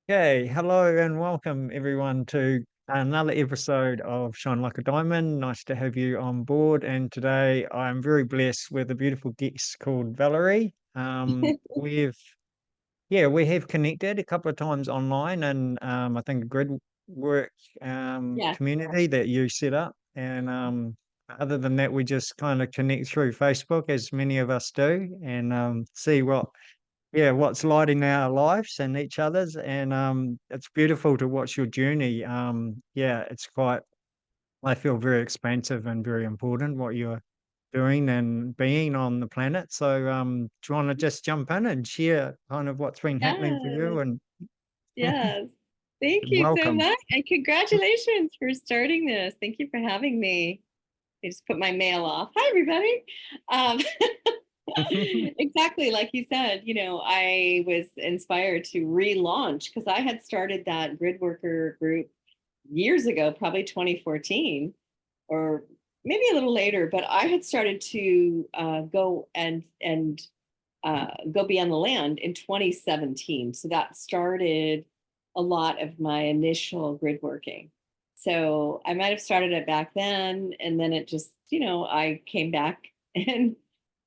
Okay, hello and welcome everyone to another episode of Shine Like a Diamond. Nice to have you on board. And today I'm very blessed with a beautiful guest called Valerie. We have connected a couple of times online and I think a Gridwork Yeah. community that you set up. And other than that, we just kind of connect through Facebook as many of us do and see what's lighting our lives and each other's, and it's beautiful to watch your journey. It's quite, I feel very expansive and very important what you're doing and being on the planet. So do you want to just jump in and share kind of what's been happening for Yes. you? And Yes. Thank you so welcome. much. And congratulations for starting this. Thank you for having me. I just put my mail off. Hi, everybody. Um, exactly like you said, I was inspired to relaunch because I had started that grid worker group years ago, probably 2014 or maybe a little later, but I had started to go and go beyond the land in 2017. So that started a lot of my initial grid working. So I might have started it back then, and then it just, I came back and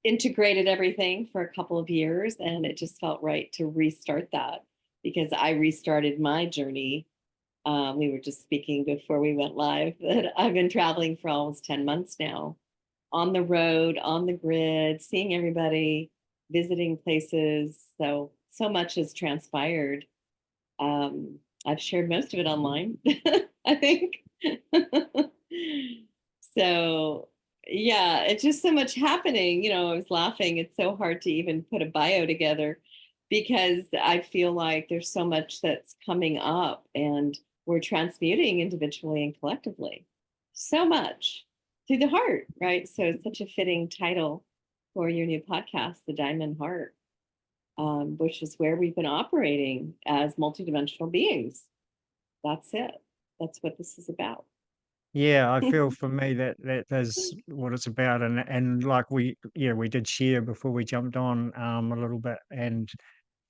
integrated everything for a couple of years, and it just felt right to restart that because I restarted my journey. We were just speaking before we went live that I've been traveling for almost 10 months now, on the road, on the grid, seeing everybody, visiting places. So much has transpired. I've shared most of it online, I think. So yeah, it's just so much happening. I was laughing. It's so hard to even put a bio together because I feel like there's so much that's coming up and we're transmuting individually and collectively. So much through the heart, right? So it's such a fitting title for your new podcast, The Diamond Heart, which is where we've been operating as multidimensional beings. That's it. That's what this is about. Yeah, I feel for me that is what it's about, and like we did share before we jumped on a little bit, and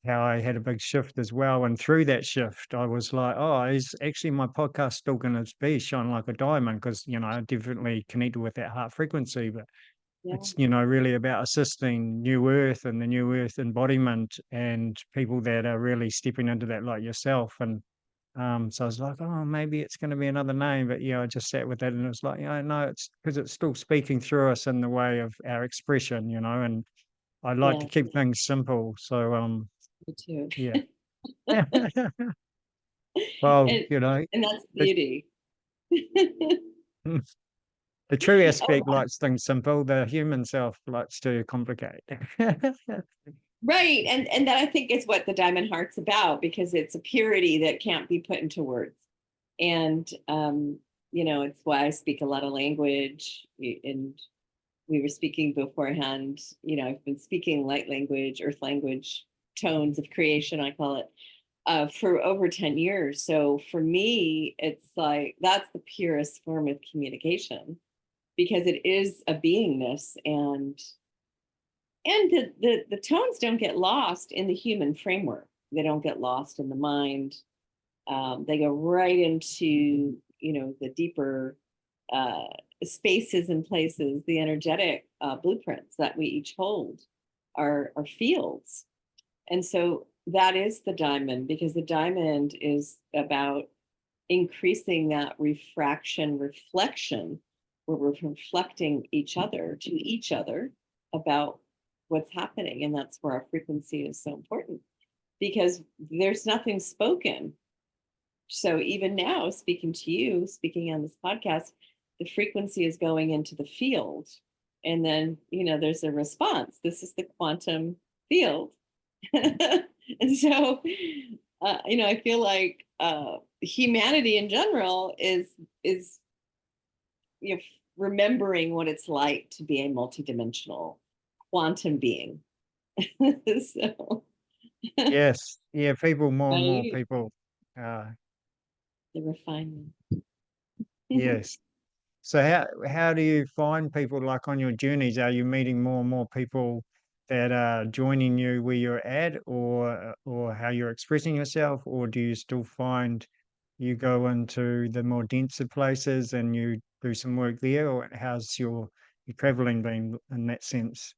how I had a big shift as well. And through that shift, I was like, oh, is actually my podcast still going to be Shine Like a Diamond? Because, I definitely connected with that heart frequency, but Yeah. it's, really about assisting New Earth and the New Earth embodiment and people that are really stepping into that like yourself. And so I was like, oh, maybe it's going to be another name. But I just sat with it and it was like, no, it's because it's still speaking through us in the way of our expression, and I like to Yeah. keep things simple. So, Me too. yeah. Well, and and that's the, beauty. the true Oh, aspect likes things simple. The human self likes to complicate. right. And that I think is what the Diamond Heart's about because it's a purity that can't be put into words. And it's why I speak a lot of language. And we were speaking beforehand, I've been speaking light language, earth language, tones of creation, I call it, for over 10 years. So for me, it's like that's the purest form of communication because it is a beingness, and the tones don't get lost in the human framework. They don't get lost in the mind. They go right into the deeper uh, spaces and places, the energetic blueprints that we each hold are fields. And so that is the diamond because the diamond is about increasing that refraction reflection where we're reflecting each other about what's happening. And that's where our frequency is so important because there's nothing spoken. So even now, speaking to you, speaking on this podcast, the frequency is going into the field. And then, there's a response. This is the quantum field. And so, I feel like humanity in general is you know remembering what it's like to be a multidimensional quantum being. So, Yes, yeah, people, more and more right, people. Uh, the refinement. yes. So how do you find people like on your journeys? Are you meeting more and more people that are joining you where you're at, or how you're expressing yourself, or do you still find you go into the more denser places and you do some work there, or how's your traveling been in that sense?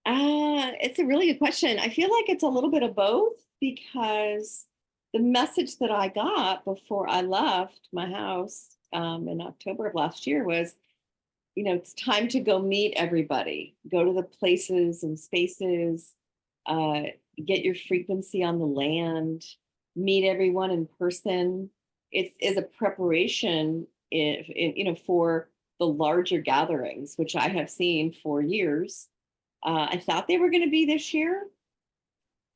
It's a really good question. I feel like it's a little bit of both because the message that I got before I left my house in October of last year was, it's time to go meet everybody, go to the places and spaces, uh, get your frequency on the land, meet everyone in person. It is a preparation for the larger gatherings, which I have seen for years. I thought they were going to be this year,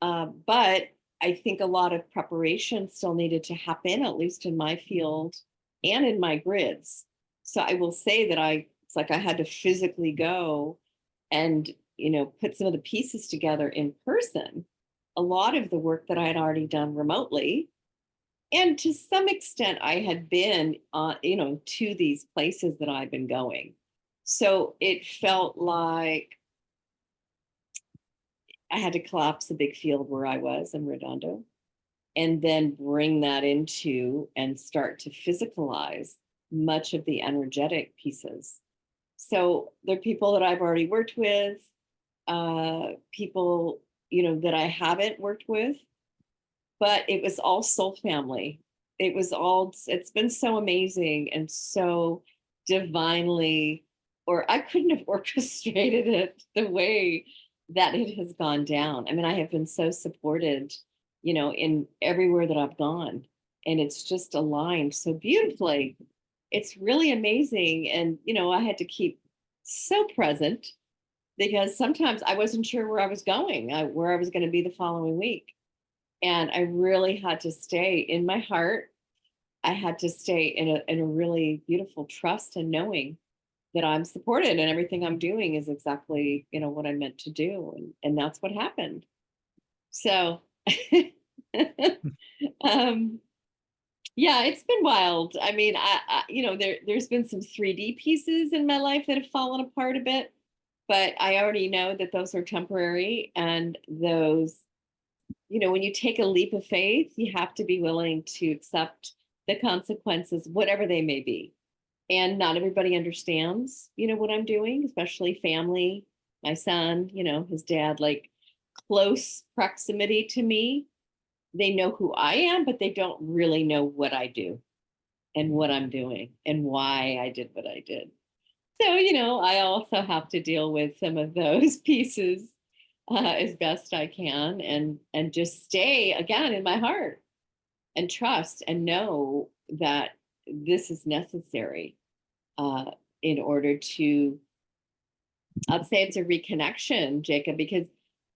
but I think a lot of preparation still needed to happen, at least in my field and in my grids. So I will say that it's like I had to physically go and, put some of the pieces together in person. A lot of the work that I had already done remotely. And to some extent, I had been, to these places that I've been going. So it felt like I had to collapse the big field where I was in Redondo and then bring that into and start to physicalize much of the energetic pieces. So there are people that I've already worked with, people, that I haven't worked with, but it was all soul family. It's been so amazing and so divinely, or I couldn't have orchestrated it the way that it has gone down. I mean, I have been so supported, in everywhere that I've gone, and it's just aligned so beautifully. It's really amazing. And, I had to keep so present because sometimes I wasn't sure where I was going, where I was going to be the following week. And I really had to stay in my heart. I had to stay in a really beautiful trust and knowing that I'm supported and everything I'm doing is exactly, what I meant to do. And that's what happened. So, um, yeah, it's been wild. I mean, there's been some 3D pieces in my life that have fallen apart a bit, but I already know that those are temporary. And those, when you take a leap of faith, you have to be willing to accept the consequences, whatever they may be. And not everybody understands, what I'm doing, especially family, my son, his dad, like close proximity to me. They know who I am, but they don't really know what I do and what I'm doing and why I did what I did. So, I also have to deal with some of those pieces as best I can and just stay again in my heart and trust and know that this is necessary in order to, I'd say it's a reconnection, Jacob, because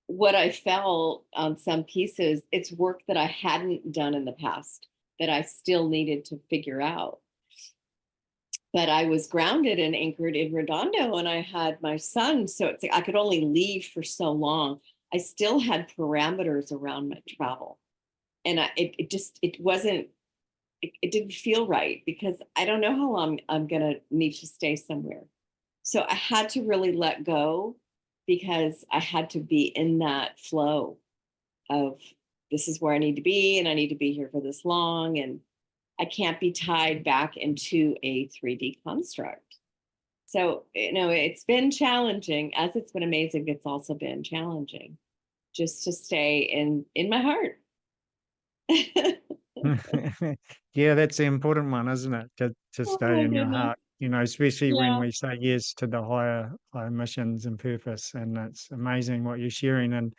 what I felt on some pieces, it's work that I hadn't done in the past that I still needed to figure out. But I was grounded and anchored in Redondo and I had my son. So it's like I could only leave for so long. I still had parameters around my travel. And it wasn't, it didn't feel right because I don't know how long I'm going to need to stay somewhere. So I had to really let go because I had to be in that flow of this is where I need to be and I need to be here for this long. And I can't be tied back into a 3D construct. So, it's been challenging. As it's been amazing, it's also been challenging just to stay in my heart. Yeah, that's the important one, isn't it? To Oh stay my in your goodness. heart, especially when Yeah. we say yes to the higher missions and purpose. And it's amazing what you're sharing. And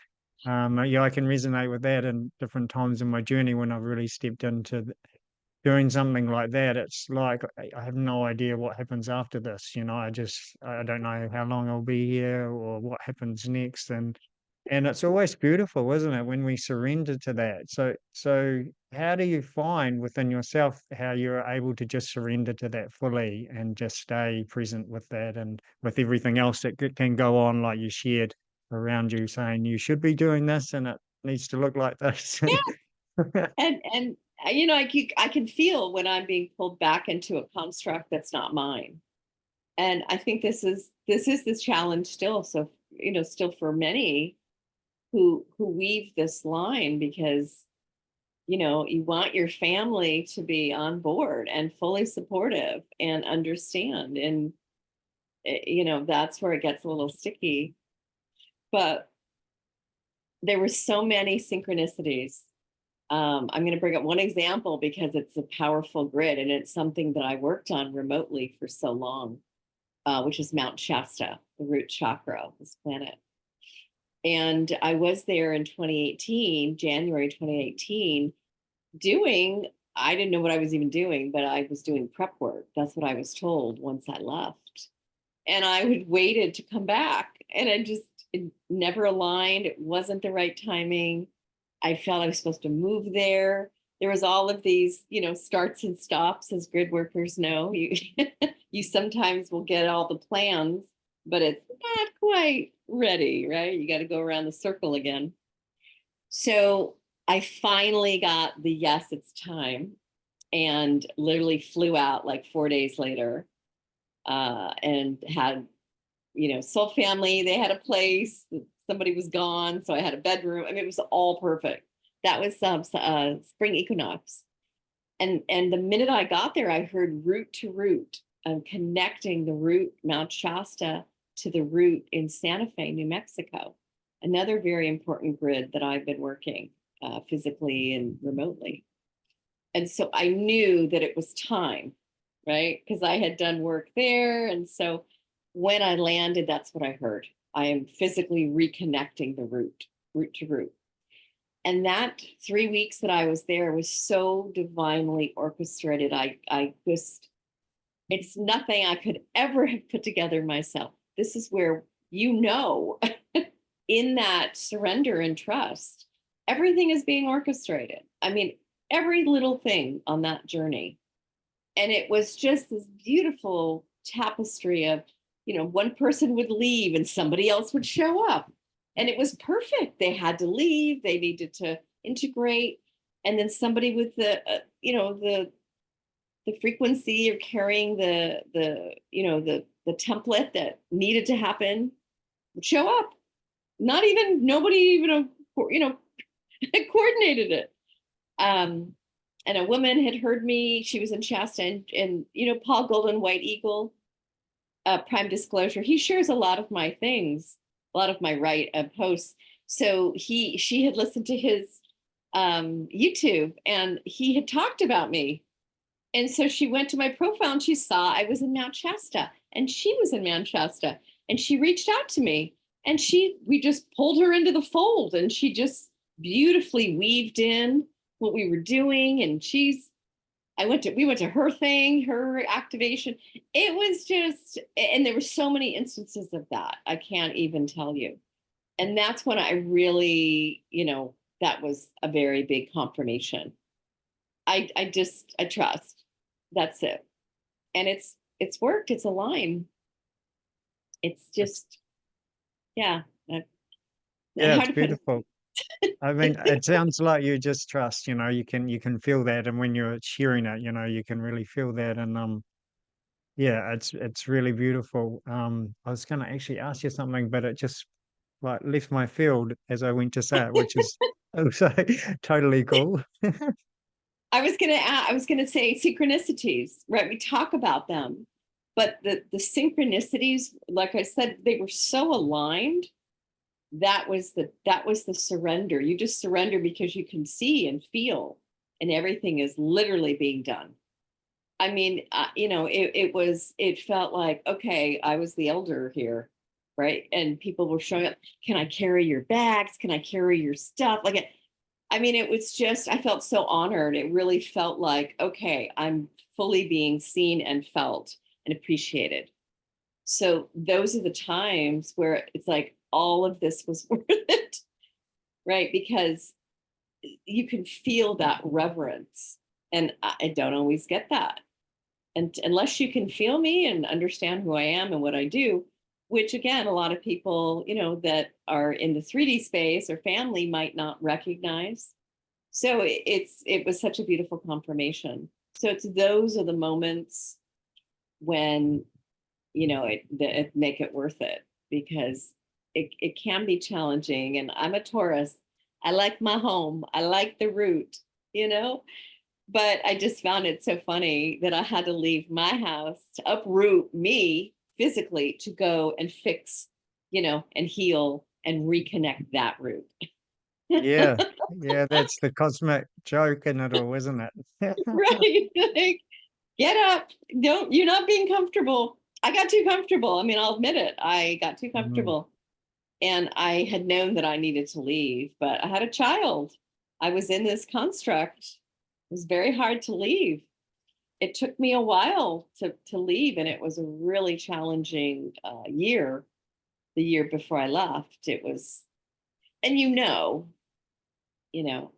yeah, I can resonate with that in different times in my journey when I've really stepped into doing something like that. It's like I have no idea what happens after this. I don't know how long I'll be here or what happens next. And it's always beautiful, isn't it, when we surrender to that? So how do you find within yourself how you're able to just surrender to that fully and just stay present with that and with everything else that can go on, like you shared around you, saying you should be doing this and it needs to look like this. And I can feel when I'm being pulled back into a construct that's not mine. And I think this challenge still. So, still for many who weave this line, because, you want your family to be on board and fully supportive and understand. And, that's where it gets a little sticky. But there were so many synchronicities. I'm going to bring up one example because it's a powerful grid, and it's something that I worked on remotely for so long, which is Mount Shasta, the root chakra of this planet. And I was there in 2018, January 2018, I didn't know what I was even doing, but I was doing prep work. That's what I was told once I left. And I had waited to come back, and it never aligned. It wasn't the right timing. I felt I was supposed to move there. There was all of these, starts and stops, as grid workers know. You sometimes will get all the plans, but it's not quite ready, right? You got to go around the circle again. So I finally got the yes, it's time, and literally flew out like 4 days later, and had, soul family. They had a place. Somebody was gone, so I had a bedroom. I mean, it was all perfect. That was spring equinox, and the minute I got there, I heard root to root. I'm connecting the root Mount Shasta to the root in Santa Fe, New Mexico. Another very important grid that I've been working physically and remotely. And so I knew that it was time, right? Because I had done work there. And so when I landed, that's what I heard. I am physically reconnecting the root to root. And that 3 weeks that I was there was so divinely orchestrated. It's nothing I could ever have put together myself. This is where, in that surrender and trust, everything is being orchestrated. I mean, every little thing on that journey. And it was just this beautiful tapestry of, one person would leave and somebody else would show up. And it was perfect. They had to leave. They needed to integrate. And then somebody with the frequency or carrying the template that needed to happen would show up. Nobody even, coordinated it. And a woman had heard me. She was in Shasta, and Paul Golden, White Eagle, Prime Disclosure. He shares a lot of my things, a lot of my posts. So she had listened to his YouTube, and he had talked about me. And so she went to my profile and she saw I was in Mount Shasta, and she was in Mount Shasta, and she reached out to me, and we just pulled her into the fold, and she just beautifully weaved in what we were doing. And we went to her thing, her activation. It was just, and there were so many instances of that. I can't even tell you. And that's when I really, that was a very big confirmation. I trust. That's it. And it's worked. It's aligned. It's just, yeah. Yeah, it's beautiful. I mean, it sounds like you just trust, you can feel that. And when you're sharing it, you can really feel that. And yeah, it's really beautiful. I was going to actually ask you something, but it just like left my field as I went to say it, which is also totally cool. I was gonna say synchronicities, right? We talk about them, but the synchronicities, like I said, they were so aligned. That was the surrender. You just surrender because you can see and feel, and everything is literally being done. I mean, it felt like, okay, I was the elder here, right? And people were showing up. Can I carry your bags? Can I carry your stuff? It was just, I felt so honored. It really felt like, okay, I'm fully being seen and felt and appreciated. So those are the times where it's like, all of this was worth it, right? Because you can feel that reverence. And I don't always get that. And unless you can feel me and understand who I am and what I do, which again, a lot of people, that are in the 3D space or family might not recognize. So it was such a beautiful confirmation. So those are the moments when it make it worth it, because it can be challenging. And I'm a Taurus. I like my home. I like the root, but I just found it so funny that I had to leave my house to uproot me physically to go and fix, and heal and reconnect that root. Yeah. Yeah, that's the cosmic joke in it all, isn't it? Right. Like, get up. You're not being comfortable. I got too comfortable. I mean, I'll admit it. I got too Mm, comfortable. And I had known that I needed to leave, but I had a child. I was in this construct. It was very hard to leave. It took me a while to leave, and it was a really challenging year. The year before I left, it was, and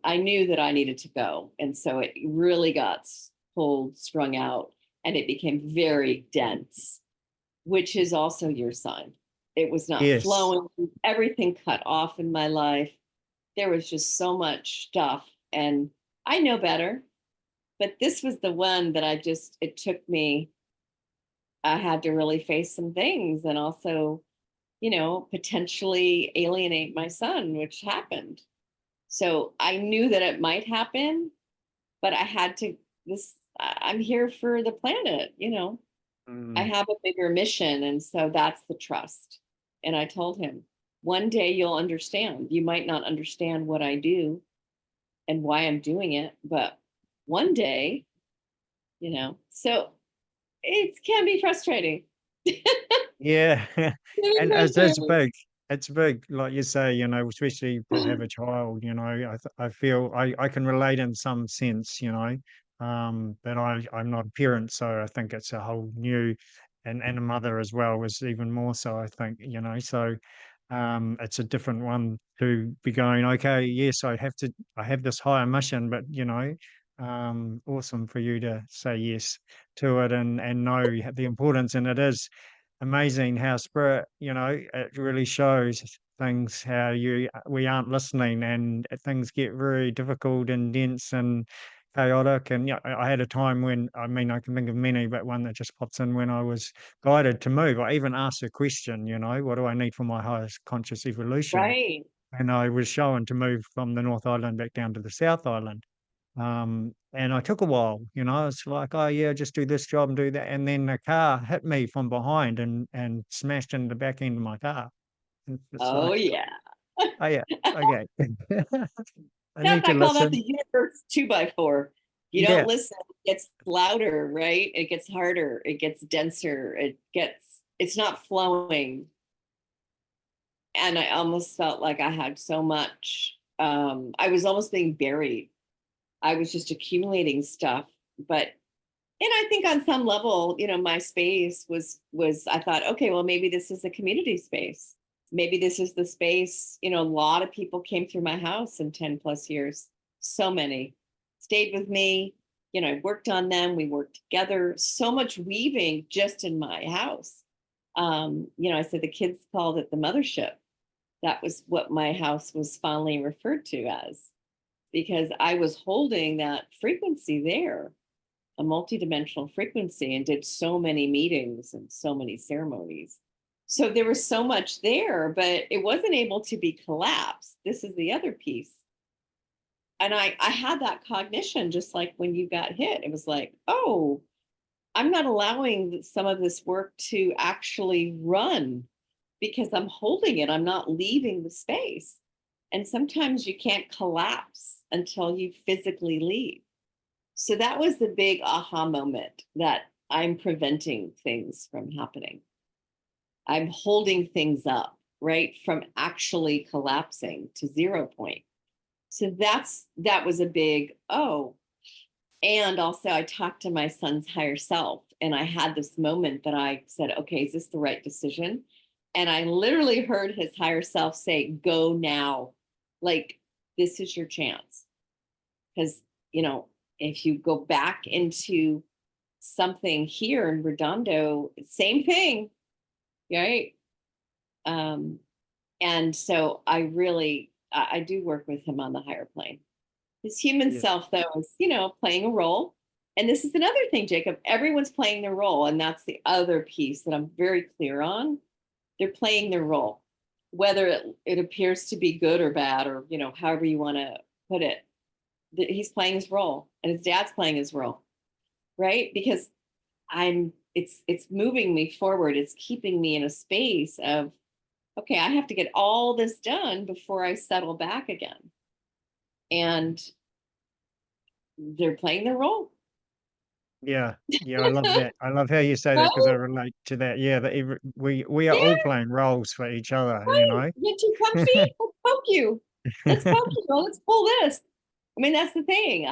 I knew that I needed to go, and so it really got strung out, and it became very dense, which is also your sign. It was not yes. flowing. Everything cut off in my life. There was just so much stuff, and I know better, but this was the one that it took me. I had to really face some things, and also, potentially alienate my son, which happened. So I knew that it might happen, but I had to, I'm here for the planet, I Mm, have a bigger mission. And so that's the trust. And I told him, one day you'll understand. You might not understand what I do and why I'm doing it, but one day, so it can be frustrating. yeah. It can be And frustrating. it's big, like you say, especially to have a child, I feel I can relate in some sense, but I'm not a parent, so I think it's a whole new, and a mother as well was even more so, I think, so it's a different one to be going, okay, yes, I have this higher mission, but awesome for you to say yes to it, and know the importance. And it is amazing how spirit, it really shows things, how we aren't listening, and things get very difficult and dense and chaotic. And yeah, I had a time when, I mean, I can think of many, but one that just pops in, when I was guided to move. I even asked a question, what do I need for my highest conscious evolution? Right. And I was shown to move from the North Island back down to the South Island. And I took a while, it's like, oh yeah, just do this job and do that. And then a car hit me from behind and smashed into the back end of my car. And it's Oh, like, yeah. oh yeah, okay. I Yes, need to I call that the listen. universe 2x4. You don't Yeah. listen, it gets louder, right? It gets harder, it gets denser, it's not flowing. And I almost felt like I had so much, I was almost being buried. I was just accumulating stuff. But and I think on some level, my space was I thought, okay, well, maybe this is a community space. Maybe this is the space, a lot of people came through my house in 10 plus years. So many stayed with me, I worked on them. We worked together, so much weaving just in my house. I said the kids called it the mothership. That was what my house was fondly referred to as, because I was holding that frequency there, a multidimensional frequency, and did so many meetings and so many ceremonies. So there was so much there, but it wasn't able to be collapsed. This is the other piece. And I had that cognition, just like when you got hit. It was like, oh, I'm not allowing some of this work to actually run because I'm holding it. I'm not leaving the space. And sometimes you can't collapse until you physically leave. So that was the big aha moment, that I'm preventing things from happening. I'm holding things up, right, from actually collapsing to 0 point. So that was a big, oh. And also I talked to my son's higher self, and I had this moment that I said, okay, is this the right decision? And I literally heard his higher self say, go now. Like, this is your chance. Because, if you go back into something here in Redondo, same thing, right? Um, and so I do work with him on the higher plane. His human Yes. self, though, is, playing a role. And this is another thing, Jacob, everyone's playing their role. And that's the other piece that I'm very clear on. They're playing their role, whether it appears to be good or bad, or, you know, however you want to put it. He's playing his role, and his dad's playing his role, right? Because it's moving me forward. It's keeping me in a space of, okay, I have to get all this done before I settle back again. And they're playing their role. Yeah, yeah, I love that. I love how you say that Right? because I relate to that. Yeah, that we are Yeah, all playing roles for each other, you right. know? Get too comfy? Let's poke you. Let's poke you. Well, let's pull this. I mean, that's the thing.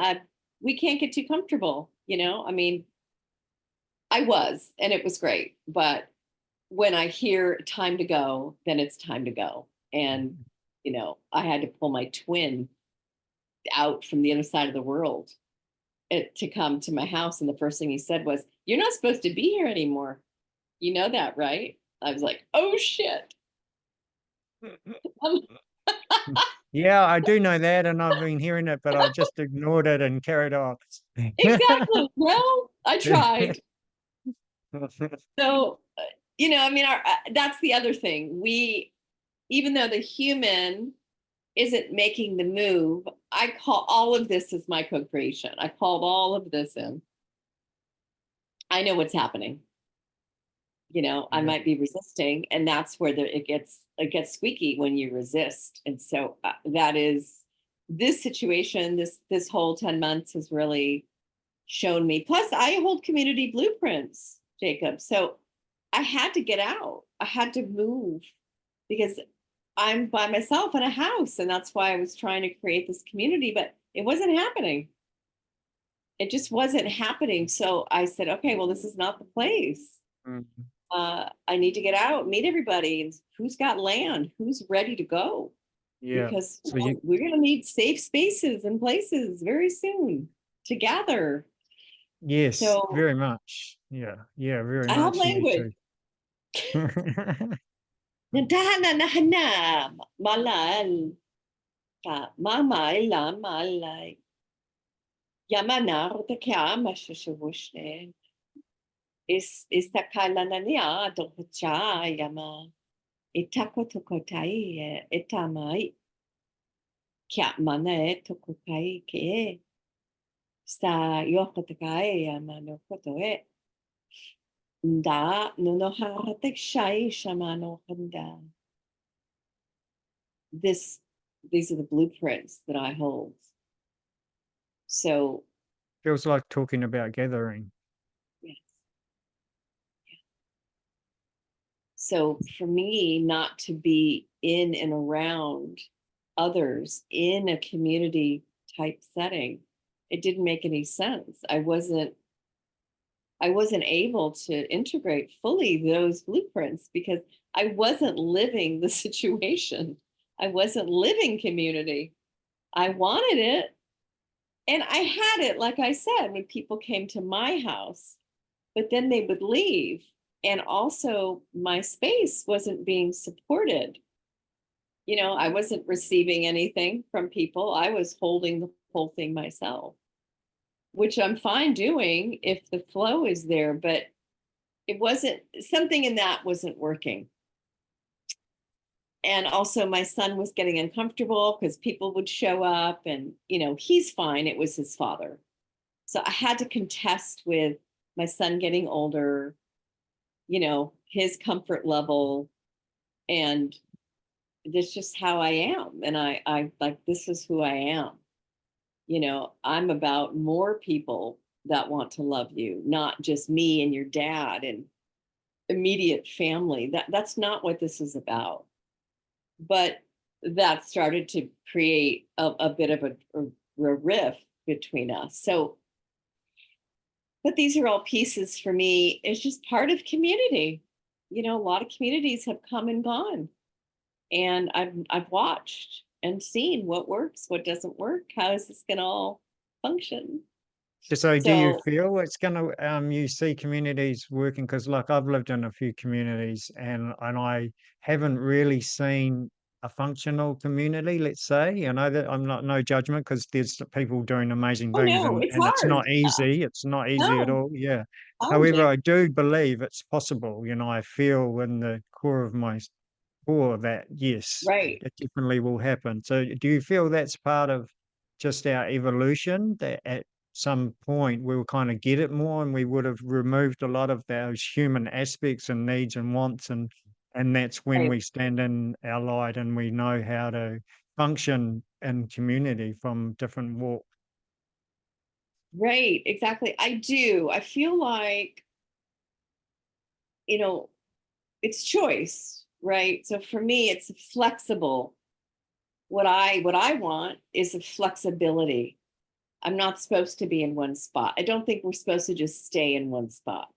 We can't get too comfortable, you know? I mean, I was, and it was great. But when I hear time to go, then it's time to go. And, you know, I had to pull my twin out from the other side of the world to come to my house. And the first thing he said was, "You're not supposed to be here anymore. You know that, right?" I was like, "Oh, shit." Yeah, I do know that, and I've been hearing it, but I just ignored it and carried on. Exactly. Well, I tried. So, you know, I mean, that's the other thing. Even though the human isn't making the move, I call all of this as my co-creation. I called all of this in. I know what's happening. You know, I Yeah. might be resisting, and that's where it gets squeaky when you resist. And so that is this situation. This whole 10 months has really shown me. Plus, I hold community blueprints, Jacob. So I had to get out. I had to move because I'm by myself in a house. And that's why I was trying to create this community, but it wasn't happening. It just wasn't happening. So I said, okay, well, this is not the place. Mm. I need to get out, meet everybody, who's got land, who's ready to go, Yeah. because So you we're going to need safe spaces and places very soon to gather. yes, So very much. Yeah, yeah, very I have much. Me language. too. Nandana na hanam malal ta mama ila malai yamana rotakya mashushushne is takala na niya docha yama itakotokotai etamai kya mana tokokai ke sa yokotakai yama no kotoe da no no haratek shai shamano handa. These are the blueprints that I hold. So Feels like talking about gathering. yes. So for me not to be in and around others in a community type setting, it didn't make any sense. I wasn't able to integrate fully those blueprints because I wasn't living the situation. I wasn't living community. I wanted it. And I had it, like I said, when people came to my house, but then they would leave. And also, my space wasn't being supported. You know, I wasn't receiving anything from people. I was holding the whole thing myself, which I'm fine doing if the flow is there, but it wasn't, something in that wasn't working. And also my son was getting uncomfortable because people would show up, and, you know, he's fine. It was his father. So I had to contest with my son getting older, you know, his comfort level. And that's just how I am. And I like, this is who I am. You know, I'm about more people that want to love you, not just me and your dad and immediate family. That's not what this is about. But that started to create a bit of a rift between us. So, but these are all pieces for me. It's just part of community. You know, a lot of communities have come and gone, and I've watched and seen what works, what doesn't work. How is this going to all function? So do you So feel it's gonna you see communities working? Because like I've lived in a few communities and I haven't really seen a functional community, let's say. You know, that I'm not no judgment because there's people doing amazing Oh things no, it's and it's hard. not easy. It's not easy at No, all. Yeah. However, challenging. I do believe it's possible. You know, I feel in the core of my core that yes, Right. it definitely will happen. So do you feel that's part of just our evolution that at some point we'll kind of get it more and we would have removed a lot of those human aspects and needs and wants and that's when Right. we stand in our light and we know how to function in community from different walks. Right. Exactly. I do. I feel like, you know, it's choice, right? So for me, it's flexible. What I want is a flexibility. I'm not supposed to be in one spot. I don't think we're supposed to just stay in one spot.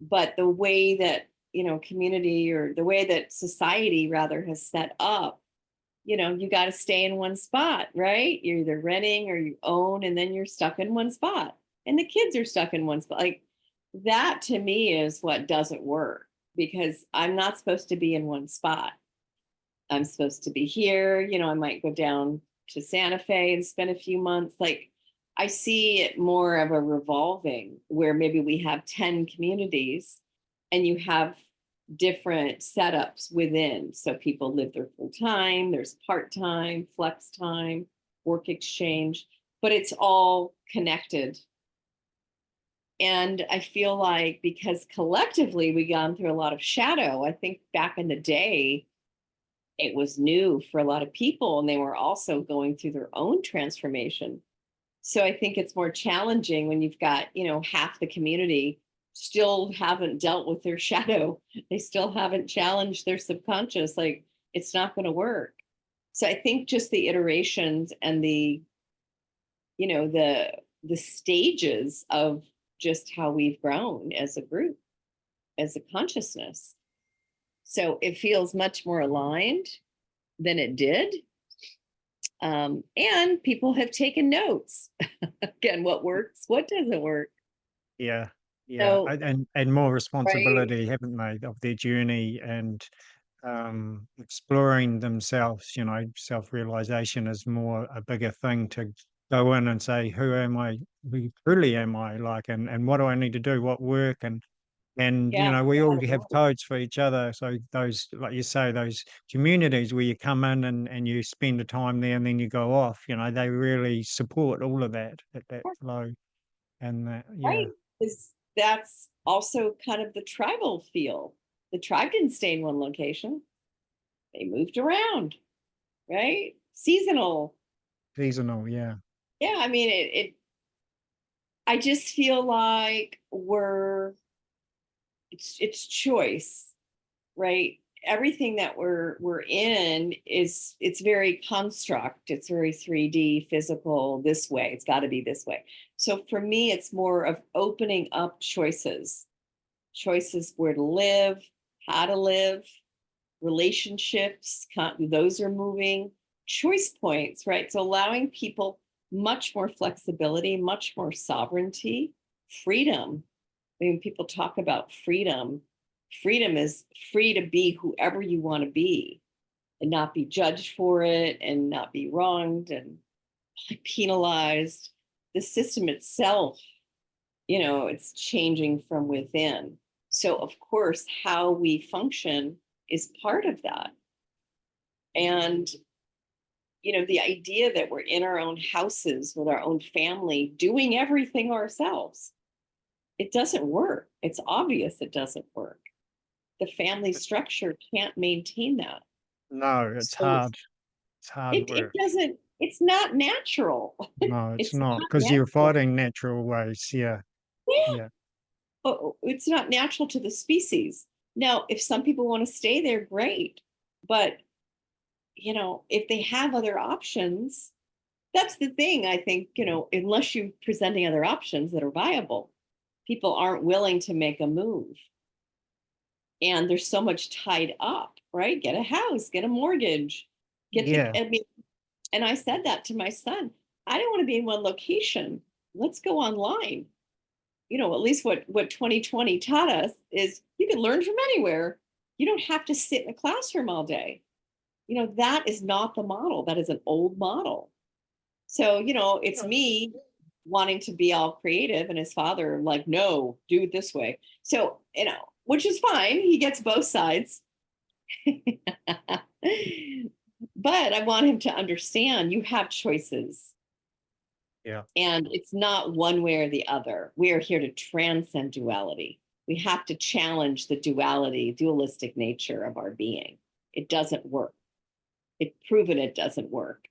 But the way that, community or the way that society rather has set up, you got to stay in one spot, right? You're either renting or you own, and then you're stuck in one spot. And the kids are stuck in one spot. Like that to me is what doesn't work because I'm not supposed to be in one spot. I'm supposed to be here. I might go down to Santa Fe and spend a few months. Like I see it more of a revolving where maybe we have 10 communities and you have different setups within. So people live there full time, there's part time, flex time, work exchange, but it's all connected. And I feel like because collectively we gone through a lot of shadow, I think back in the day, it was new for a lot of people and they were also going through their own transformation. So I think it's more challenging when you've got, half the community still haven't dealt with their shadow. They still haven't challenged their subconscious. Like it's not going to work. So I think just the iterations and the stages of just how we've grown as a group, as a consciousness. So it feels much more aligned than it did. And people have taken notes. Again, what works, what doesn't work. Yeah. Yeah. So, And more right. responsibility, haven't they, of their journey and exploring themselves, you know, self-realization is more a bigger thing to go in and say, who am I? Who truly am I? Like, and what do I need to do? What work? And you Yeah. know, we Yeah. all have codes for each other. So those, like you say, those communities where you come in and you spend the time there and then you go off, you know, they really support all of that at that flow and that, yeah. Right. Because that's also kind of the tribal feel. The tribe didn't stay in one location. They moved around, right? Seasonal. Seasonal, yeah. Yeah. I mean, I just feel like it's choice, right? Everything that we're in it's very construct, it's very 3D physical, this way, it's got to be this way. So for me it's more of opening up choices where to live, how to live, relationships, those are moving, choice points, right? So allowing people much more flexibility, much more sovereignty, freedom. I mean, people talk about freedom. Freedom is free to be whoever you want to be and not be judged for it and not be wronged and penalized. The system itself, it's changing from within. So, of course, how we function is part of that. And, the idea that we're in our own houses with our own family, doing everything ourselves, it doesn't work. It's obvious it doesn't work. The family structure can't maintain that. No, it's So hard. It's hard it work. doesn't, it's not natural. No, it's It's not not because you're natural. fighting natural ways. Yeah, Yeah. yeah, It's not natural to the species. Now, if some people want to stay there, great. But, if they have other options, that's the thing. I think, unless you're presenting other options that are viable, people aren't willing to make a move. And there's so much tied up, right? Get a house, get a mortgage, yeah. I mean, and I said that to my son. I don't want to be in one location. Let's go online. At least what 2020 taught us is you can learn from anywhere. You don't have to sit in a classroom all day. that is not the model. That is an old model. So, it's me wanting to be all creative and his father like, no, do it this way. So, which is fine. He gets both sides. But I want him to understand you have choices. Yeah. And it's not one way or the other. We are here to transcend duality. We have to challenge the dualistic nature of our being. It doesn't work. It's proven it doesn't work.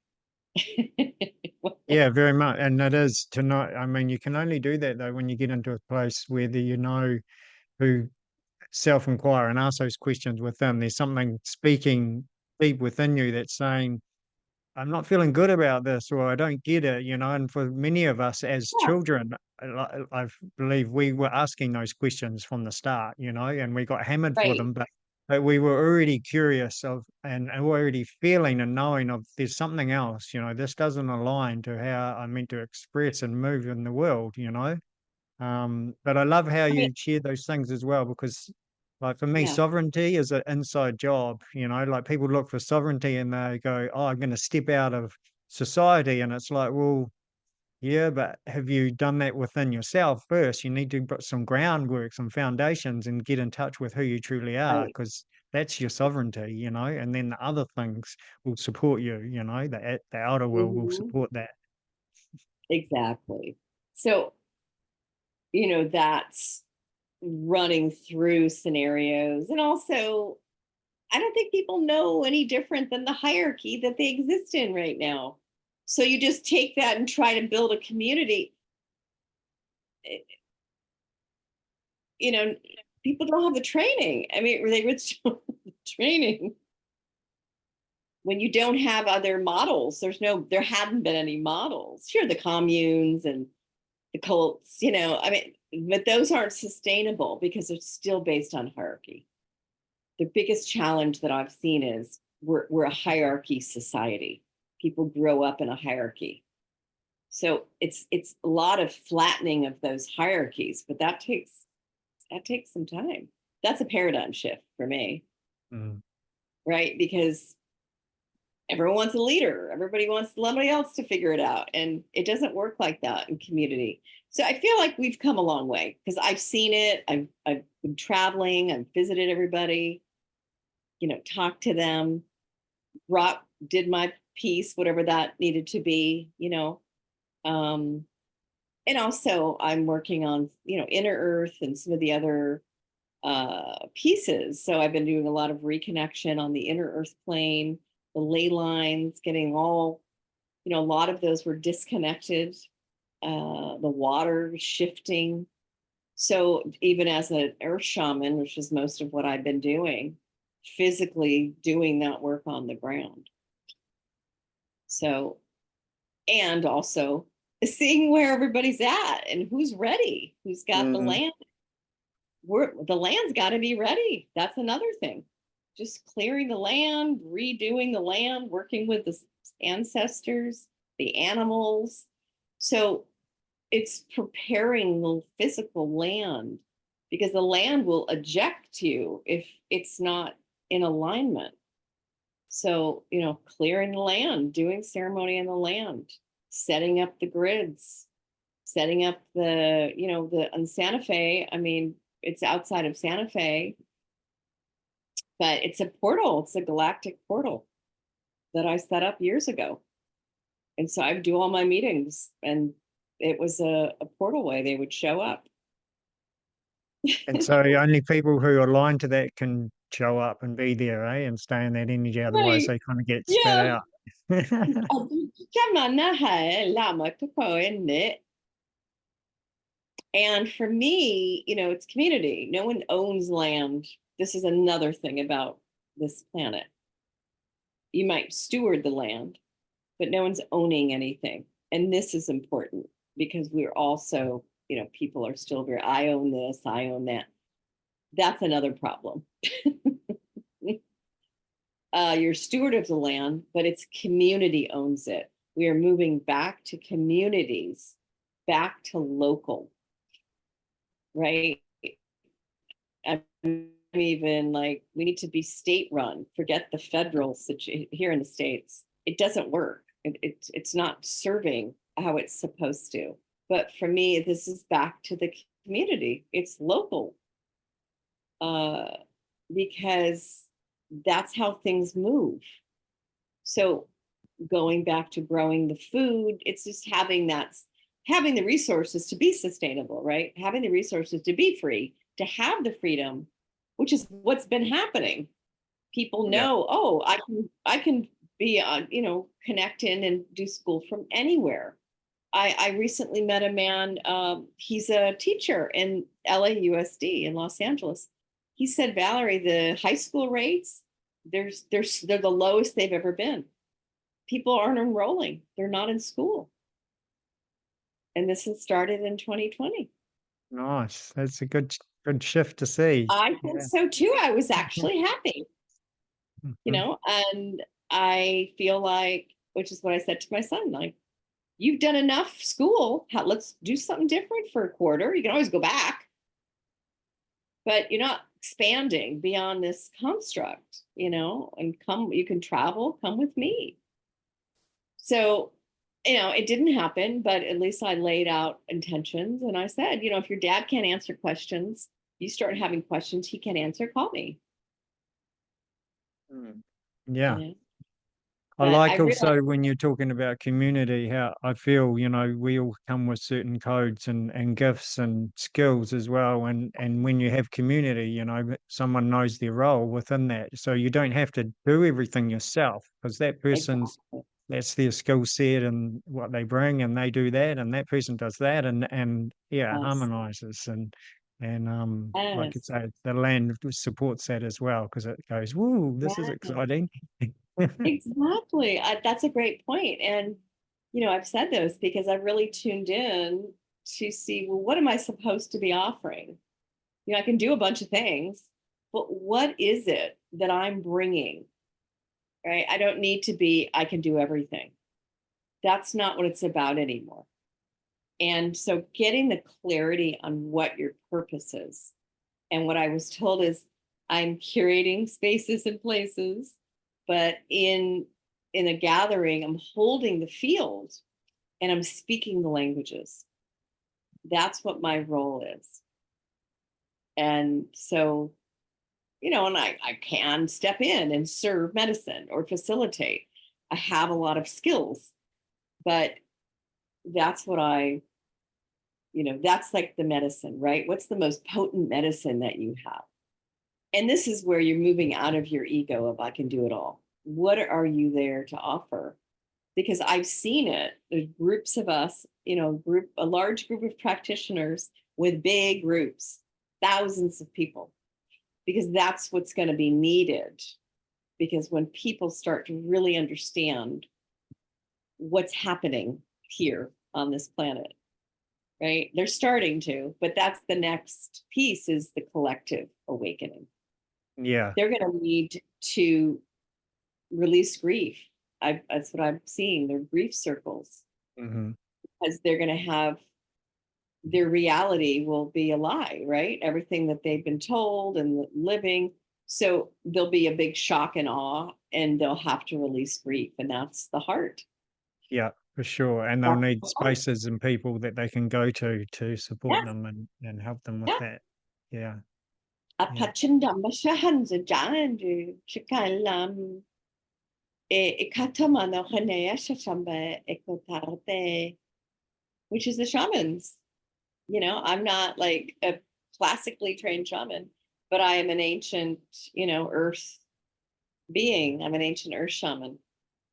Yeah, very much. And it is to know, I mean, you can only do that though when you get into a place where you know who self-inquire and ask those questions within. There's something speaking deep within you that's saying, I'm not feeling good about this, or I don't get it, And for many of us as Yeah, children, I believe we were asking those questions from the start, and we got hammered for right. them, but we were already curious of and already feeling and knowing of there's something else, this doesn't align to how I'm meant to express and move in the world. But I love how Right. you share those things as well, because like for me, Yeah. sovereignty is an inside job, like people look for sovereignty and they go, oh, I'm going to step out of society. And it's like, well, yeah, but have you done that within yourself first? You need to put some groundwork, some foundations, and get in touch with who you truly are, Right. because that's your sovereignty, and then the other things will support you, the outer world will Mhm. support that. Exactly. So, that's running through scenarios. And also, I don't think people know any different than the hierarchy that they exist in right now. So you just take that and try to build a community. Eh, You know, People don't have the training. I mean, they would training when you don't have other models. There hadn't been any models. Sure, the communes and the cults, I mean, but those aren't sustainable because they're still based on hierarchy. The biggest challenge that I've seen is we're a hierarchy society. People grow up in a hierarchy. So it's a lot of flattening of those hierarchies, but that takes some time. That's a paradigm shift for me, Mm. right? Because everyone wants a leader. Everybody wants somebody else to figure it out. And it doesn't work like that in community. So I feel like we've come a long way because I've seen it. I've been traveling. I've visited everybody, talked to them, did my piece, whatever that needed to be, Um, and also I'm working on, Inner Earth and some of the other pieces. So I've been doing a lot of reconnection on the inner earth plane, the ley lines, getting all, a lot of those were disconnected, the water shifting. So even as an earth shaman, which is most of what I've been doing, physically doing that work on the ground. So, and also seeing where everybody's at and who's ready, who's got the Mhm. land. The land's got to be ready. That's another thing. Just clearing the land, redoing the land, working with the ancestors, the animals. So it's preparing the physical land because the land will eject you if it's not in alignment. So, clearing the land, doing ceremony in the land, setting up the grids, setting up on Santa Fe. I mean, it's outside of Santa Fe, but it's a portal. It's a galactic portal that I set up years ago. And so I do all my meetings, and it was a portal way they would show up. And so only people who are aligned to that can show up and be there, eh? And stay in that energy. Otherwise, Right. they kind of get spat Yeah. out. And for me, it's community. No one owns land. This is another thing about this planet. You might steward the land, but no one's owning anything. And this is important because we're also, people are still very, I own this, I own that. That's another problem. You're steward of the land, but it's community owns it. We are moving back to communities, back to local, right? I even like, we need to be state run, forget the federal situation here in the States. It doesn't work. It's not serving how it's supposed to. But for me, this is back to the community. It's local. Because that's how things move. So going back to growing the food, it's just having the resources to be sustainable, right? Having the resources to be free, to have the freedom, which is what's been happening. People Yeah. know, oh, I can be connect in and do school from anywhere. I recently met a man, he's a teacher in LAUSD in Los Angeles. He said, Valerie, the high school rates, they're the lowest they've ever been. People aren't enrolling. They're not in school. And this has started in 2020. Nice. That's a good shift to see. I think Yeah. so too. I was actually happy, Mhm. and I feel like, which is what I said to my son, like, you've done enough school. Let's do something different for a quarter. You can always go back, but you're not expanding beyond this construct, and you can travel, come with me. So, it didn't happen, but at least I laid out intentions and I said, if your dad can't answer questions, you start having questions he can't answer, call me. Mm. You Yeah. know, I but I like realized, also when you're talking about community, how I feel, we all come with certain codes and gifts and skills as well. And when you have community, someone knows their role within that. So you don't have to do everything yourself because exactly. that's their skill set and what they bring, and they do that, and that person does that, and yeah, Yes. harmonizes and like you Yes. say, the land supports that as well because it goes, woo, this is Yes. exciting. Exactly. That's a great point. And, I've said this because I've really tuned in to see, well, what am I supposed to be offering? I can do a bunch of things, but what is it that I'm bringing? Right? I don't need to be, I can do everything. That's not what it's about anymore. And so getting the clarity on what your purpose is. And what I was told is, I'm curating spaces and places, but in a gathering, I'm holding the field and I'm speaking the languages. That's what my role is. And so, and I can step in and serve medicine or facilitate. I have a lot of skills, but that's what that's like the medicine, right? What's the most potent medicine that you have? And this is where you're moving out of your ego of, I can do it all. What are you there to offer? Because I've seen it. There's groups of us, a large group of practitioners with big groups, thousands of people, because that's what's going to be needed. Because when people start to really understand what's happening here on this planet, right? They're starting to, but that's the next piece, is the collective awakening. Yeah. They're going to need to release grief. That's what I'm seeing. They're grief circles, Hmm. because they're going to have, their reality will be a lie, right? Everything that they've been told and living. So there'll be a big shock and awe, and they'll have to release grief. And that's the heart. Yeah, for sure. And they'll That's need the heart. spaces and people that they can go to support Yes. them and help them with Yeah. that. Yeah. Yeah. Which is the shamans. I'm not like a classically trained shaman, but I am an ancient, earth being. I'm an ancient earth shaman.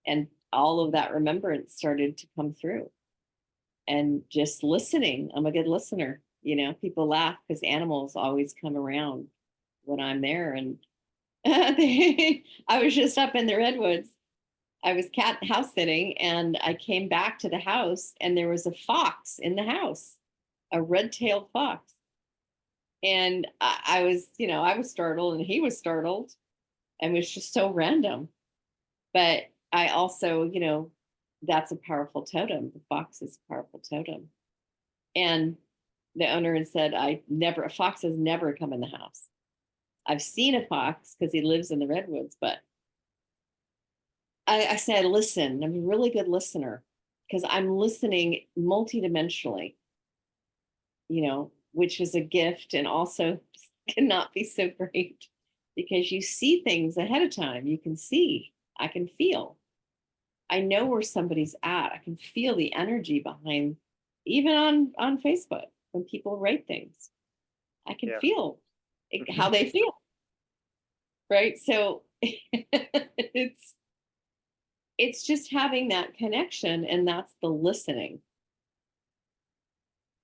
And all of that remembrance started to come through. And just listening, I'm a good listener. People laugh because animals always come around when I'm there. And I was just up in the redwoods. I was cat house sitting, and I came back to the house, and there was a fox in the house, a red-tailed fox. And I was, I was startled, and he was startled, and it was just so random. But I also, that's a powerful totem. The fox is a powerful totem. And the owner had said, a fox has never come in the house. I've seen a fox because he lives in the redwoods, but I said, listen, I'm a really good listener because I'm listening multidimensionally, which is a gift and also cannot be so great because you see things ahead of time. You can see, I can feel, I know where somebody's at. I can feel the energy behind, even on Facebook when people write things. I can feel how they feel. Right. So it's just having that connection, and that's the listening.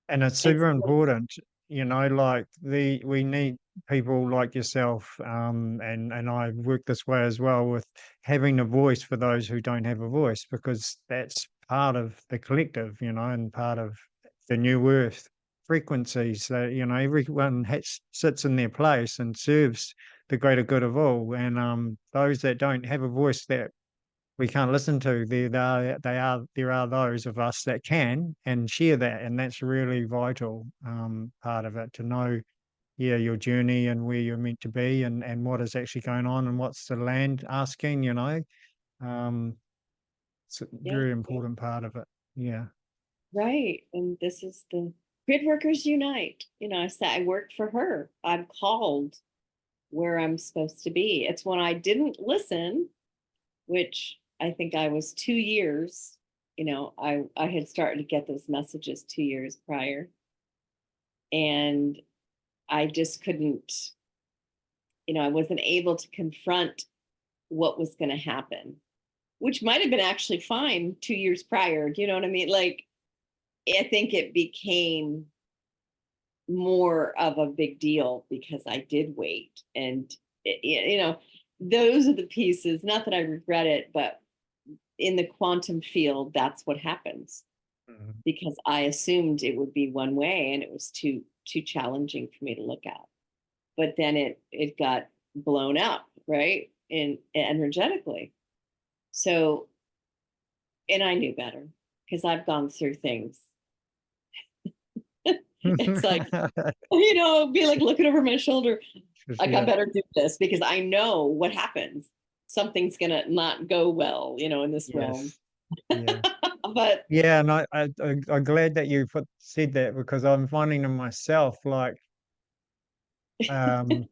And it's super important, like we need people like yourself, and I work this way as well with having a voice for those who don't have a voice, because that's part of the collective, and part of the new earth frequencies. So, everyone sits in their place and serves the greater good of all. And those that don't have a voice that we can't listen to, there are those of us that can and share that, and that's really vital, part of it, to know, your journey and where you're meant to be, and what is actually going on, and what's the land asking. It's a Yeah, very important part of it. Yeah. right. And this is the Grid Workers Unite. I said I worked for her. I'm called where I'm supposed to be. It's when I didn't listen, which I think I was 2 years. I had started to get those messages 2 years prior. And I just couldn't, I wasn't able to confront what was going to happen, which might have been actually fine 2 years prior. Do you know what I mean? Like, I think it became more of a big deal because I did wait. And, those are the pieces, not that I regret it, but in the quantum field, that's what happens. Mhm. Because I assumed it would be one way and it was too challenging for me to look at. But then it got blown up, right? And energetically. So, and I knew better because I've gone through things. It's like, be like looking over my shoulder. Like, I Yeah. better do this because I know what happens. Something's gonna not go well, in this realm. Yes. Yeah. But Yeah, and I'm glad that you said that, because I'm finding in myself, like, um,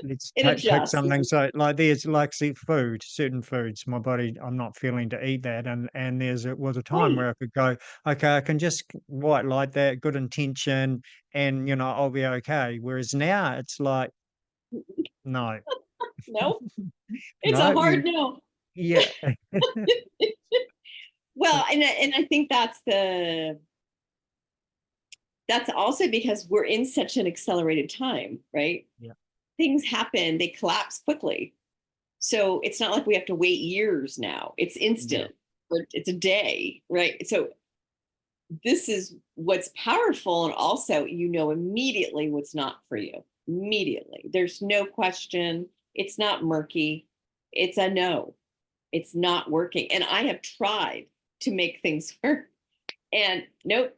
let's it pick adjusts. something. So, like, there's like certain foods, my body, I'm not feeling to eat that, and was a time Right. where I could go, okay, I can just white light that, good intention, and I'll be okay. Whereas now it's like, no, No, it's a no, hard no. yeah, Well, and I think that's also because we're in such an accelerated time, right? yeah, Things happen, they collapse quickly. So it's not like we have to wait years now. It's yeah, instant, or it's a day, right? So this is what's powerful. And also, immediately what's not for you. Immediately. There's no question. It's not murky. It's a no. It's not working. And I have tried to make things work. And nope.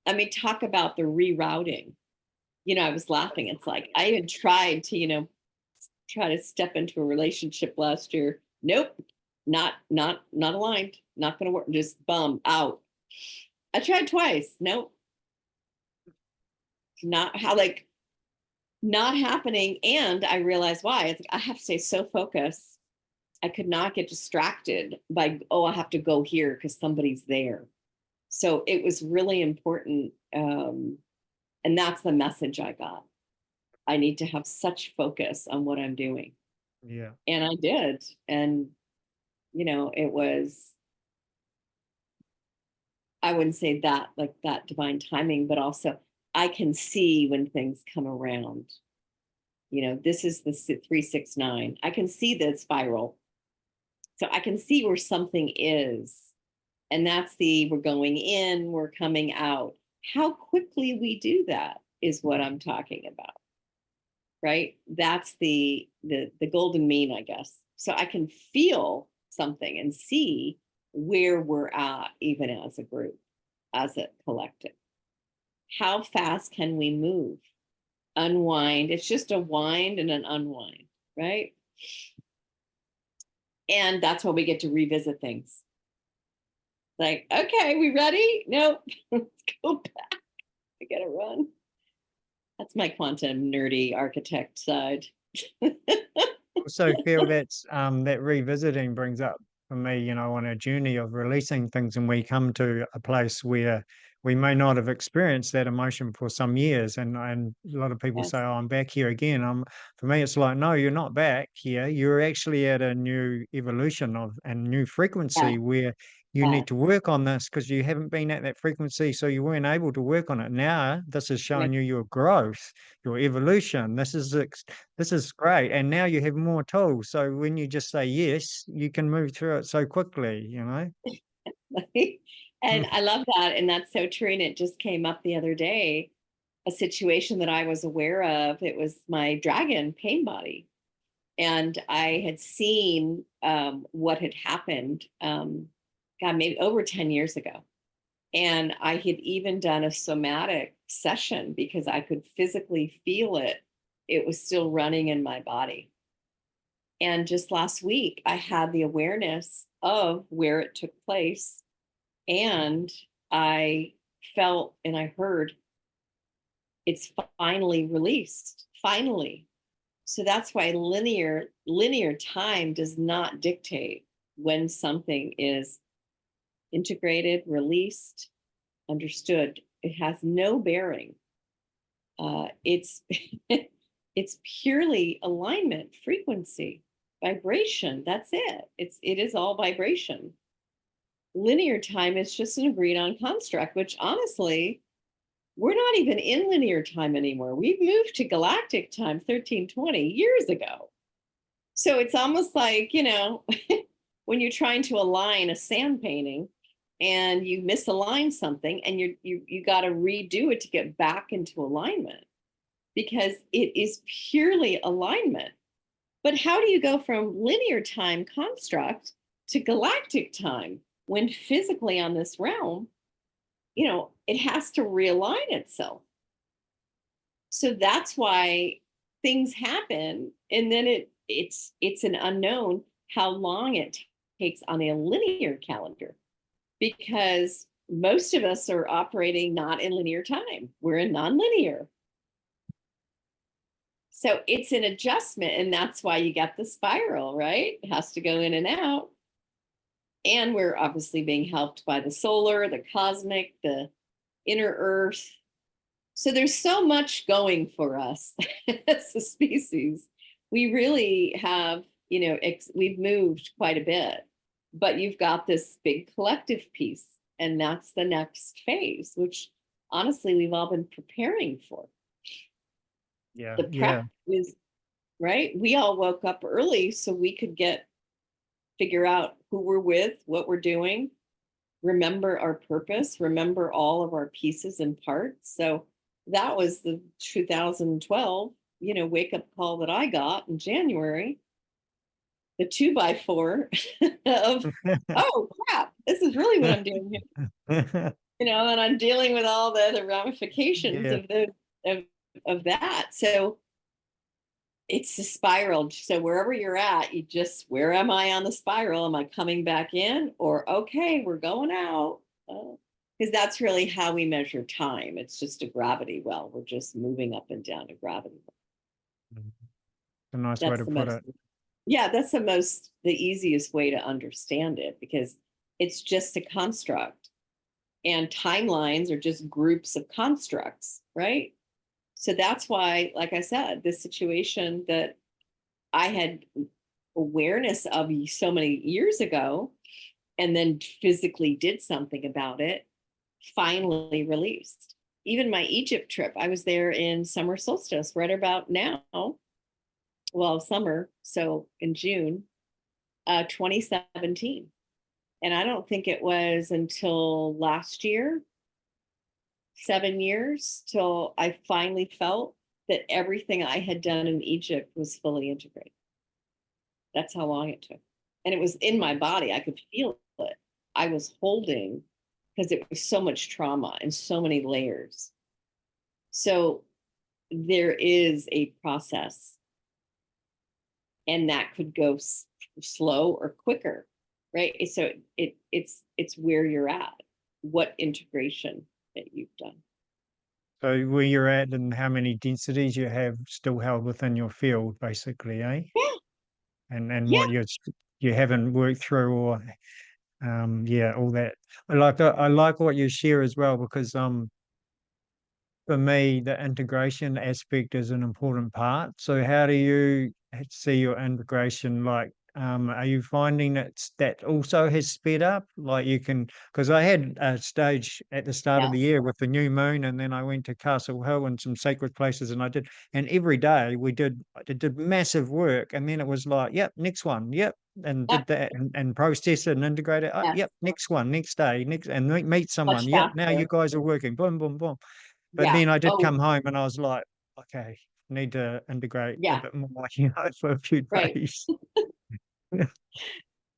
I mean, talk about the rerouting. I was laughing. It's like I had tried to, try to step into a relationship last year. Nope. Not aligned. Not gonna work. Just bum out. I tried twice. Nope. Not how, like, not happening. And I realized why. It's like I have to stay so focused. I could not get distracted by, oh, I have to go here because somebody's there. So it was really important. And that's the message I got. I need to have such focus on what I'm doing. yeah, And I did. And, it was, I wouldn't say that like that divine timing, but also I can see when things come around. This is the 369. I can see the spiral. So I can see where something is. And that's we're going in, we're coming out. How quickly we do that is what I'm talking about. Right? That's the golden mean, I guess. So I can feel something and see where we're at, even as a group, as a collective. How fast can we move? unwind. It's just a wind and an unwind, right? And that's when we get to revisit things. Like, okay, we ready? Nope. Let's go back. I gotta run. That's my quantum nerdy architect side. Also feel that's that revisiting brings up for me, you know, on a journey of releasing things, and we come to a place where we may not have experienced that emotion for some years, and a lot of people say, Yes. "Oh, I'm back here again." For me, it's like, no, you're not back here. You're actually at a new evolution of and new Yeah. frequency where you Yeah. need to work on this because you haven't been at that frequency, so you weren't able to work on it. Now, this is showing you your growth, your evolution. This is great. And now you have more tools. So when you just say yes, you can move through it so quickly, you know? And I love that. And that's so true. And it just came up the other day, a situation that I was aware of. It was my dragon pain body. And I had seen what had happened, God, maybe over 10 years ago. And I had even done a somatic session because I could physically feel it. It was still running in my body. And just last week, I had the awareness of where it took place. And I felt and I heard it's finally released, finally. So that's why linear time does not dictate when something is integrated, released, understood. It has no bearing. It's it's purely alignment, frequency, vibration. That's it. It is all vibration. Linear time is just an agreed on construct, which honestly, we're not even in linear time anymore. We've moved to galactic time 1320 years ago. So it's almost like, when you're trying to align a sand painting and you misalign something and you got to redo it to get back into alignment because it is purely alignment. But how do you go from linear time construct to galactic time when physically on this realm, it has to realign itself? So that's why things happen, and then it's an unknown how long it takes on a linear calendar, because most of us are operating not in linear time. We're in nonlinear. So it's an adjustment, and that's why you got the spiral, right? It has to go in and out. And we're obviously being helped by the solar, the cosmic, the inner earth. So there's so much going for us as a species. We really have, we've moved quite a bit, but you've got this big collective piece, and that's the next phase, which honestly we've all been preparing for. Yeah. The Yeah. prep is right. We all woke up early so we could figure out who we're with, what we're doing, remember our purpose, remember all of our pieces and parts. So that was the 2012, wake up call that I got in January, the 2x4 of, oh crap, this is really what I'm doing here. And I'm dealing with all the other ramifications Yeah. of that. So it's a spiral. So wherever you're at, where am I on the spiral? Am I coming back in, or okay, we're going out? Because that's really how we measure time. It's just a gravity well. We're just moving up and down a gravity well. A nice way That's to the put most, it. yeah, that's the easiest way to understand it, because it's just a construct, and timelines are just groups of constructs, right? So that's why, like I said, this situation that I had awareness of so many years ago and then physically did something about it, finally released. Even my Egypt trip, I was there in summer solstice, right about now. Well, summer, so in June 2017. And I don't think it was until last year, 7 years, till I finally felt that everything I had done in Egypt was fully integrated. That's how long it took. And it was in my body. I could feel it. I was holding, because it was so much trauma and so many layers. So there is a process, and that could go slow or quicker, right? So it's where you're at, what integration that you've done. So where you're at and how many densities you have still held within your field, basically, eh? Yeah, And yeah, what you haven't worked through, or yeah, all that. I like what you share as well, because for me, the integration aspect is an important part. So how do you see your integration? Like, are you finding that also has sped up? Like you can, because I had a stage at the start of the yes, year with the new moon, and then I went to Castle Hill and some sacred places, and every day I did massive work, and then it was like, yep, next one, yep, and yep, did that and processed it and integrated. Oh, yes, yep, next one, next day, next, and meet someone. much Yep, now you faster. guys are working. Boom, boom, boom. But Yeah. then I did Oh, come home and I was like, okay, need to integrate a yeah. bit more, for a few Right. days.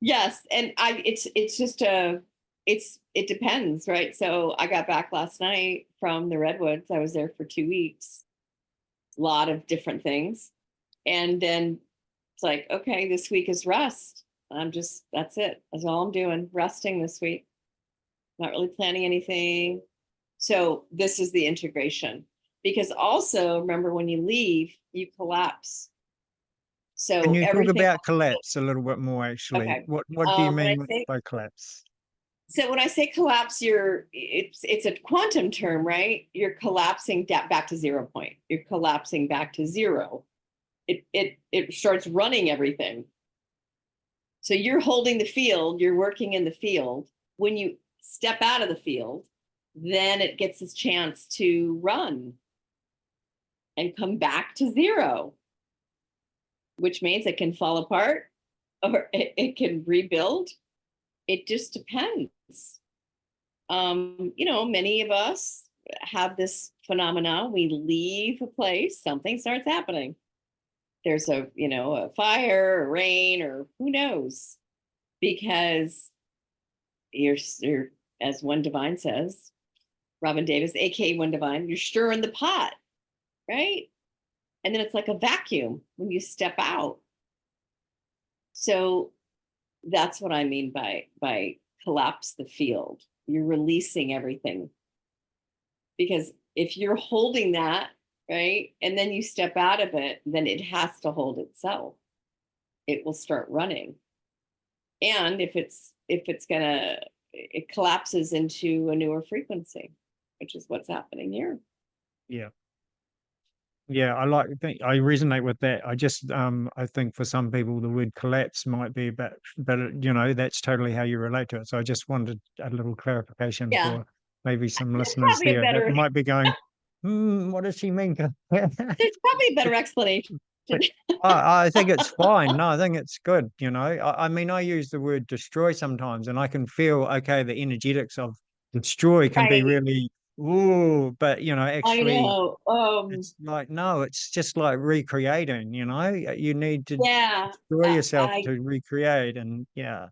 Yes, and it's just it depends, right? So I got back last night from the Redwoods. I was there for 2 weeks, a lot of different things. And then it's like, okay, this week is rest. That's it. That's all I'm doing, resting this week. Not really planning anything. So this is the integration. Because also remember, when you leave, you collapse. Can So you talk everything, about collapse a little bit more, actually? okay. What do you When I mean say by collapse? So when I say collapse, it's a quantum term, right? You're collapsing back to 0 point. You're collapsing back to zero. It starts running everything. So you're holding the field, you're working in the field. When you step out of the field, then it gets its chance to run and come back to zero, which means it can fall apart or it can rebuild. It just depends. Many of us have this phenomena. We leave a place, something starts happening. There's a fire, or rain, or who knows, because you're, as One Divine says, Robin Davis, aka One Divine, you're stirring the pot, right? And then it's like a vacuum when you step out. So that's what I mean by collapse the field. You're releasing everything. Because if you're holding that, right, and then you step out of it, then it has to hold itself. It will start running. And if it collapses into a newer frequency, which is what's happening here. Yeah. Yeah, I resonate with that. I think for some people the word collapse might be a bit, but that's totally how you relate to it. So I just wanted a little clarification Yeah, for maybe some there's listeners probably a there that better might be going, what does she mean? there's probably a better explanation. But I think it's fine. No, I think it's good. I mean, I use the word destroy sometimes, and I can feel, okay, the energetics of destroy can be Right. really, ooh, but I actually, know. it's like, no, it's just like recreating. You need to Yeah. destroy yourself I to recreate, and yeah,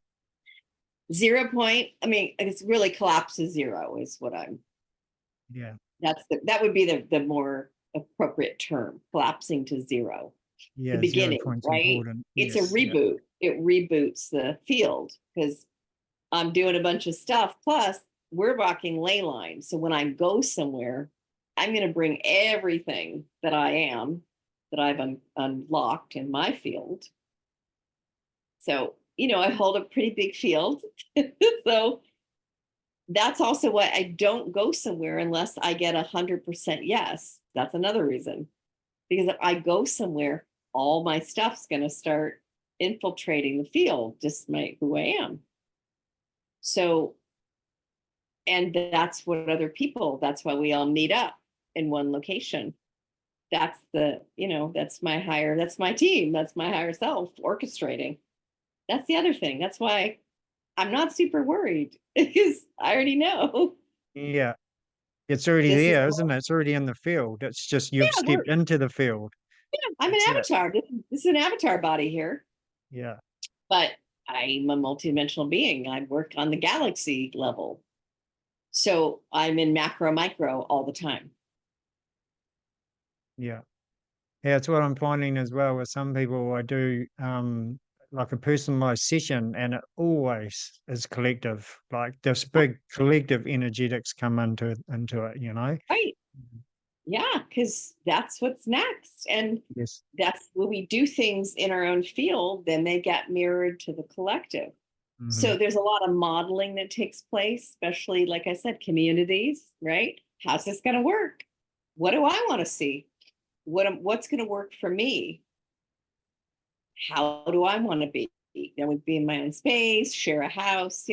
0 point. I mean, it's really collapses zero is what yeah, that would be the more appropriate term, collapsing to zero. The yeah. Zero beginning, point's right? important. It's a Yes, yeah, reboot. It reboots the field because I'm doing a bunch of stuff. Plus, we're walking ley lines. So when I go somewhere, I'm going to bring everything that I am, that I've unlocked in my field. So, I hold a pretty big field. So that's also why I don't go somewhere unless I get 100% yes. That's another reason. Because if I go somewhere, all my stuff's going to start infiltrating the field, just who I am. So, and that's that's why we all meet up in one location. That's that's my team. That's my higher self orchestrating. That's the other thing. That's why I'm not super worried because I already know yeah. It's already this is, there, isn't it? It's already in the field. It's just you've yeah, stepped into the field. I'm an That's it. avatar. This is an avatar body here, Yeah. but I'm a multidimensional being. I work on the galaxy level. So I'm in macro, micro all the time. Yeah. Yeah, it's what I'm finding as well with some people. I do like a personalized session, and it always is collective. Like this big collective energetics come into it, you know? Right. Yeah, because that's what's next. And Yes. that's when we do things in our own field, then they get mirrored to the collective. Hmm. So there's a lot of modeling that takes place, especially, like I said, communities, right? How's this going to work? What do I want to see? What's going to work for me? How do I want to be? I would be in my own space, share a house,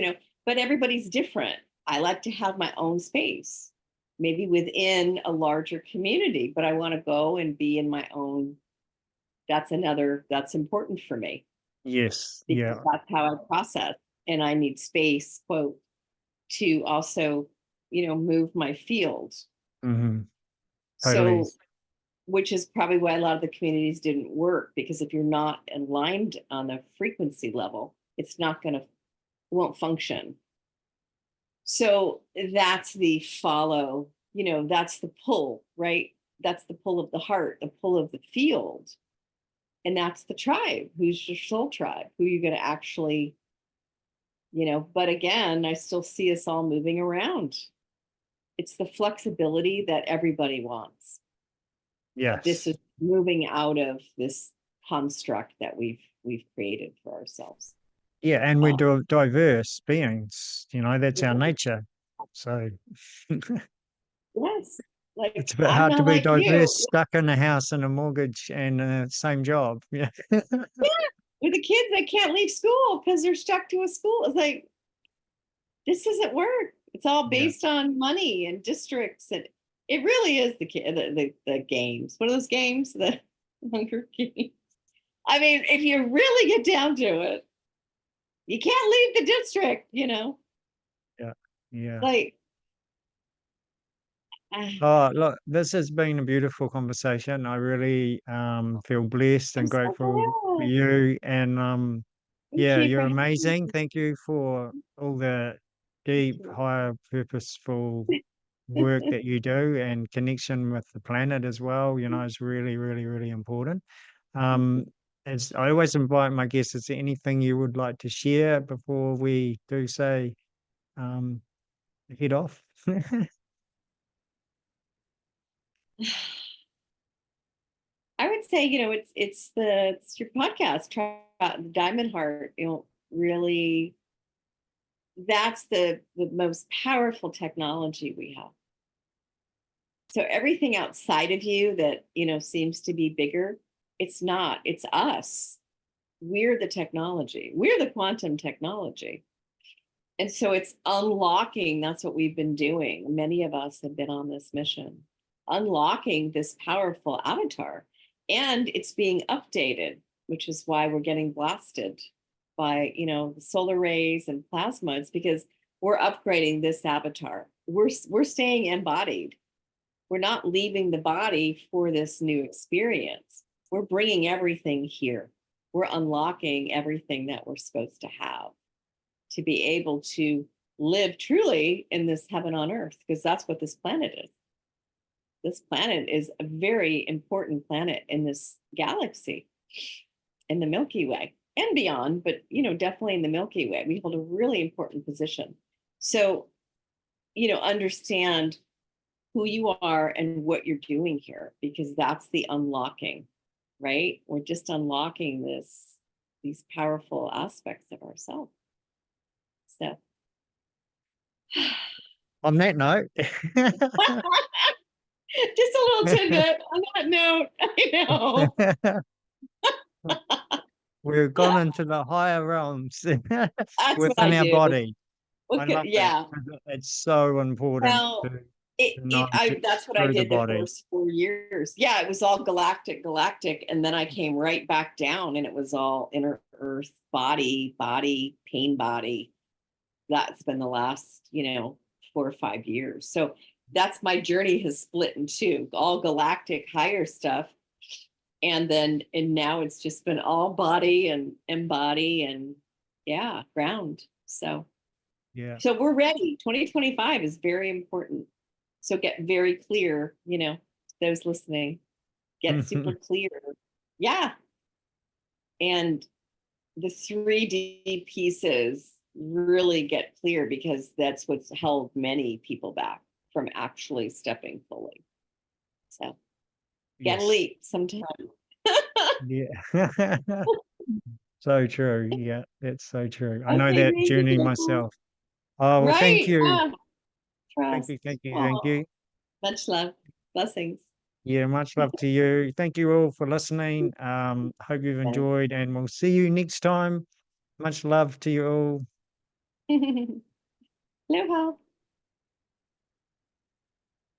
but everybody's different. I like to have my own space, maybe within a larger community, but I want to go and be in my own. That's important for me Yes. because Yeah. that's how I process. And I need space, quote, to also, move my field. Hmm. Totally. So, which is probably why a lot of the communities didn't work, because if you're not aligned on a frequency level, it's not going to, won't function. So that's the follow, that's the pull, right? That's the pull of the heart, the pull of the field. And that's the tribe. Who's your soul tribe? Who you're going to actually, but again, I still see us all moving around. It's the flexibility that everybody wants. This Yes. is moving out of this construct that we've created for ourselves. Yeah, and we're Uh, diverse beings, you know, that's our nature. So yes, it's like a bit I'm hard to not be like diverse, you. stuck in a house and a mortgage and same job. Yeah. With the kids, they can't leave school because they're stuck to a school. It's like, this doesn't work. It's all Yeah. based on money and districts, and it really is the games. What are those games? The Hunger Games. I mean, if you really get down to it, you can't leave the district. Yeah. Yeah. Like, uh, Oh, look, this has been a beautiful conversation. I really feel blessed I'm and so grateful for glad. you. And Thank yeah, you for you're having amazing. me. Thank you for all the Thank deep, higher, purposeful work you. that you do, and connection with the planet as well, you know, is really, really, really important. Um, as I always invite my guests, is there anything you would like to share before we do say um, head off? I would say, it's your podcast, try the Diamond Heart. Really, that's the most powerful technology we have. So everything outside of you that seems to be bigger, it's not. It's us. We're the technology. We're the quantum technology. And so it's unlocking. That's what we've been doing. Many of us have been on this mission, unlocking this powerful avatar. And it's being updated, which is why we're getting blasted by, the solar rays and plasma. It's because we're upgrading this avatar. We're staying embodied. We're not leaving the body for this new experience. We're bringing everything here. We're unlocking everything that we're supposed to have to be able to live truly in this heaven on earth, because that's what this planet is. This planet is a very important planet in this galaxy, in the Milky Way and beyond, but definitely in the Milky Way. We hold a really important position. So, understand who you are and what you're doing here, because that's the unlocking, right? We're just unlocking these powerful aspects of ourselves. So On that note, just a little tidbit on that note. I know. we've gone into the higher realms That's what I within our do. body. I Look at, love that. yeah. 'Cause it's so important Well, to know to, that's what I through the did the body. first 4 years. Yeah, it was all galactic, and then I came right back down, and it was all inner earth, body, pain body. That's been the last, 4 or 5 years. So that's my journey has split in two, all galactic higher stuff. And now it's just been all body and embody and yeah, ground. So Yeah. so we're ready. 2025 is very important. So get very clear, those listening. get super clear. Yeah. And the 3D pieces really get clear because that's what's held many people back from actually stepping fully. So get a Yes. leap sometime. Yeah. So true. Yeah, that's so true. I know Okay, that thank journey you. myself. Oh, well, thank Right. you. Yeah. Thank Trust. you. Thank you. Thank Oh, you. much love. Blessings. Yeah, much love to you. Thank you all for listening. Hope you've enjoyed, and we'll see you next time. Much love to you all. Aloha.